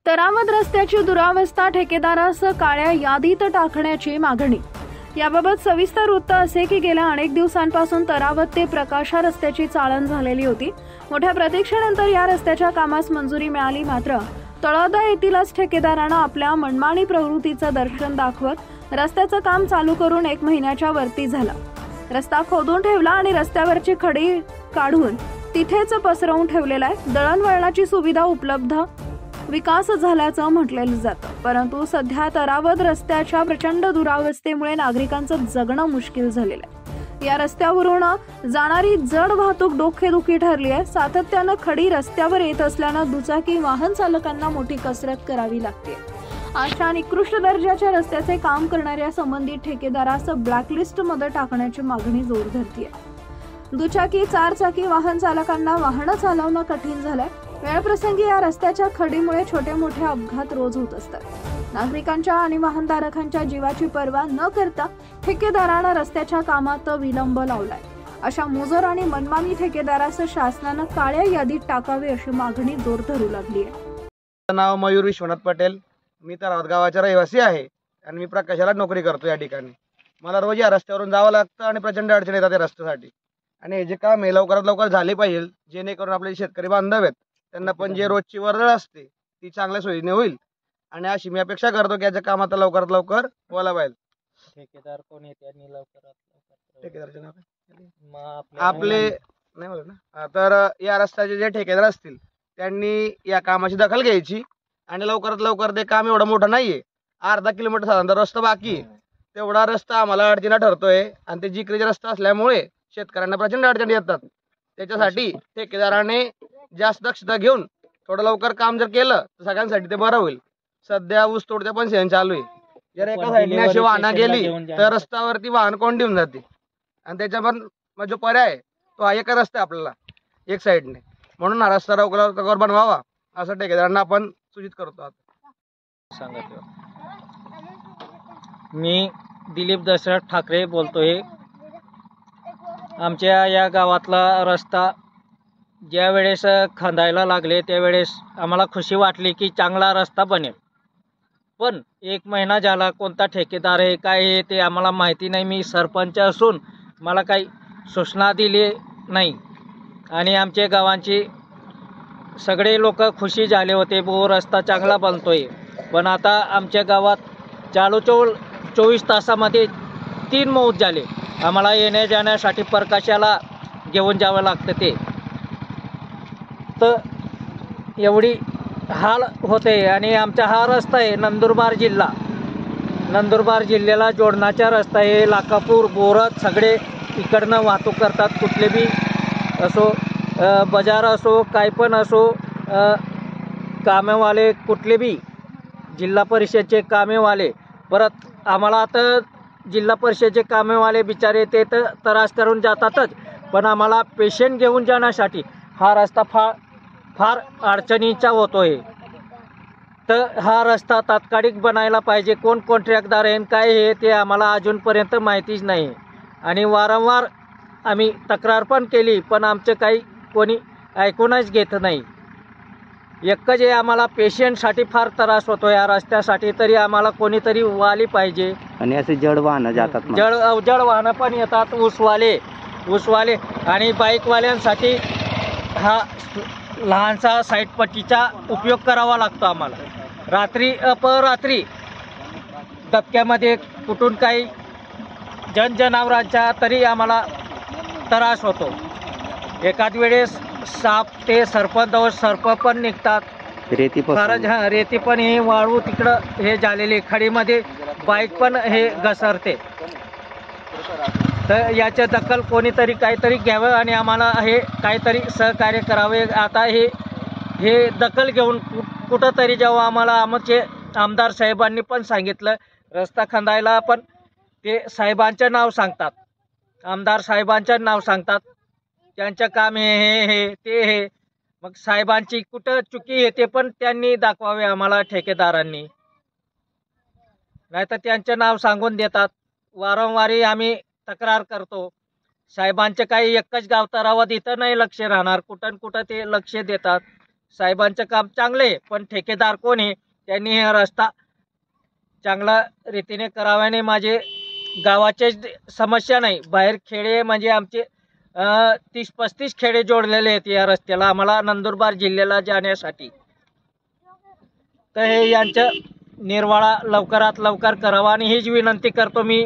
तरावद रस्त्याची दुरावस्था ठेकेदारास काळ्या यादीत टाकण्याची मागणी। याबाबत सविस्तर वृत्त असे की गेल्या अनेक दिवसांपासून तरावद ते प्रकाशा रस्त्याची चाळण झालेली होती। मोठ्या प्रतीक्षेनंतर या रस्त्याच्या कामास मंजुरी मिळाली, मात्र तळोदा येथीलच ठेकेदाराने आपल्या मनमानी प्रवृत्तीचं दर्शन दाखवत रस्त्याचं काम चालू करून 1 महिन्याच्या वरती झाला। रस्ता खोदून ठेवला आणि रस्त्यावरची खडी काढून तिथेच पसरवून ठेवलेला आहे। दळणवळणाची सुविधा उपलब्ध, विकास झाल्याचं म्हटलं जातं, परंतु सध्या तरावद रस्त्याच्या प्रचंड दुरावस्थेमुळे नागरिकांचं जगणं मुश्किल झालेलं आहे। या रस्त्यावरून जाणारी जड वाहतूक डोकेदुखी ठरली आहे। सातत्यानं खडी रस्त्यावर येत असल्यानं दुचाकी वाहन चालकांना मोठी कसरत करावी लागते। अशा निकृष्ट दर्जाच्या रस्त्याचे काम करणाऱ्या संबंधित ठेकेदारास ब्लॅकलिस्ट मध्ये टाकण्याची मागणी जोर धरते। दुचाकी, चारचाकी वाहन चालकांना वाहनं चालवणं कठीण झालंय। वेळप्रसंगी या रस्त्याच्या खडीमुळे छोटे मोठे अपघात रोज होत असतात। नागरिकांच्या आणि वाहनधारकांच्या जीवाची पर्वा न करता ठेकेदारांना रस्त्याच्या कामात विलंब लावलाय। अशा मुजोर आणि मनमानी ठेकेदारास शासनानं काळ्या यादीत टाकावे अशी मागणी जोर धरू लागली आहे। नाव मयूर विश्वनाथ पटेल, मी तरावद गावाचा रहिवासी आहे आणि मी प्रकाशाला नोकरी करतो। या ठिकाणी मला रोज या रस्त्यावरून जावं लागतं आणि प्रचंड अडचणी येतात या रस्त्यासाठी। आणि हे जे काम आहे लवकरात लवकर झाले पाहिजे, जेणेकरून आपले शेतकरी बांधव आहेत त्यांना पण जे रोजची वर्दळ असते ती चांगल्या सोयीने होईल। आणि अशी मी अपेक्षा करतो की याचं काम आता लवकरात लवकर व्हायला पाहिजे। ठेकेदार कोण आहे त्यांनी लवकरात लवकर ठेकेदारचे नाव आपले नाही बोलत ना, तर या रस्त्याचे जे ठेकेदार असतील त्यांनी या कामाची दखल घ्यायची आणि लवकरात लवकर, ते काम एवढं मोठं नाहीये, अर्धा किलोमीटर साधारण रस्ता बाकी, तेवढा रस्ता आम्हाला अडचणीला ठरतोय आणि ते जिकरीचे रस्ता असल्यामुळे शेतकऱ्यांना प्रचंड अडचणी येतात। त्याच्यासाठी ठेकेदाराने जास्त दक्षता घेऊन थोडं लवकर काम जर केलं तर सगळ्यांसाठी ते बरं होईल। सध्या ऊस तोडत्या पण सीझन चालू आहे, जर एका साईडने अशी वाहनं गेली तर रस्त्यावरती वाहन कोण देऊन जाते आणि त्याच्या पण जो पर्याय आहे तो हा एकच रस्ता आहे आपल्याला एक साईडने, म्हणून हा रस्ता लवकर बनवावा असं ठेकेदारांना आपण सूचित करतो। मी दिलीप दशरथ ठाकरे बोलतोय। आमच्या या गावातला रस्ता ज्या वेळेस खंदायला लागले त्यावेळेस आम्हाला खुशी वाटली की चांगला रस्ता बनेल, पण 1 महिना झाला, कोणता ठेकेदार आहे काय आहे ते आम्हाला माहिती नाही। मी सरपंच असून मला काही सूचना दिली नाही आणि आमच्या गावांची सगळे लोक खुशी झाले होते, रस्ता चांगला बनतोय। पण आता आमच्या गावात चालू 24 तासामध्ये 3 मौत झाले। आम्हाला येण्या जाण्यासाठी प्रकाशाला घेऊन जावं लागतं, ते तर एवढी हाल होते। आणि आमचा हा रस्ता आहे नंदुरबार जिल्ह्याला जोडण्याचा रस्ता आहे। लाखापूर, बोरत सगळे इकडनं वाहतूक करतात, कुठले बी असो, बाजार असो, काय पण असो, कामेवाले कुठले बी, जिल्हा परिषदचे कामेवाले। परत आम्हाला आता जिल्हा परिषदचे कामेवाले बिचारे ते तर त्रास करून जातातच, पण आम्हाला पेशंट घेऊन जाण्यासाठी हा रस्ता फार अडचणीचा होतोय। तर हा रस्ता तात्कालिक बनायला पाहिजे। कोण कॉन्ट्रॅक्टदार आहे काय हे ते आम्हाला अजूनपर्यंत माहितीच नाही आणि वारंवार आम्ही तक्रार पण केली, पण आमचं काही कोणी ऐकूनच घेत नाही। एकच आहे, आम्हाला पेशंटसाठी फार त्रास होतो या रस्त्यासाठी, तरी आम्हाला कोणीतरी वाली पाहिजे। आणि असे जड वाहनं जातात, जड वाहनं पण येतात, ऊसवाले आणि बाईकवाल्यांसाठी हा लहानसा साईड पट्टीचा उपयोग करावा लागतो आम्हाला। रात्री अपरात्री धक्क्यामध्ये कुठून काही जनावरांचा तरी आम्हाला त्रास होतो। एखाद वेळेस साप ते सर्प पण निघतात, रेती पण हे वाळू तिकडं हे झालेले खडीमध्ये बाईक पण हे घसरते। तर याची दखल कोणीतरी काहीतरी घ्यावं आणि आम्हाला हे काहीतरी सहकार्य करावे। आता हे दखल घेऊन कुठंतरी जेव्हा आम्हाला आमचे आमदार साहेबांनी पण सांगितलं रस्ता खंदायला, पण ते साहेबांचं नाव सांगतात, आमदार साहेबांचं नाव सांगतात, त्यांचं काम हे मग साहेबांची कुठं चुकी येते पण त्यांनी दाखवावे आम्हाला ठेकेदारांनी, नाहीतर त्यांचं नाव सांगून देतात। वारंवारी आम्ही तक्रार करतो, साहेबांचं काही एकच गाव तरावद इथं नाही लक्ष राहणार, कुठं ते लक्ष देतात। साहेबांचं काम चांगले आहे, पण ठेकेदार कोण आहे त्यांनी हा रस्ता चांगला रीतीने कराव्याने माझे गावाचे समस्या नाही. बाहेर खेडे म्हणजे आमचे 30-35 खेडे जोडलेले आहेत या रस्त्याला आम्हाला नंदुरबार जिल्ह्याला जाण्यासाठी. तर हे यांचं निर्वाळा लवकरात लवकर करावा आणि हीच विनंती करतो मी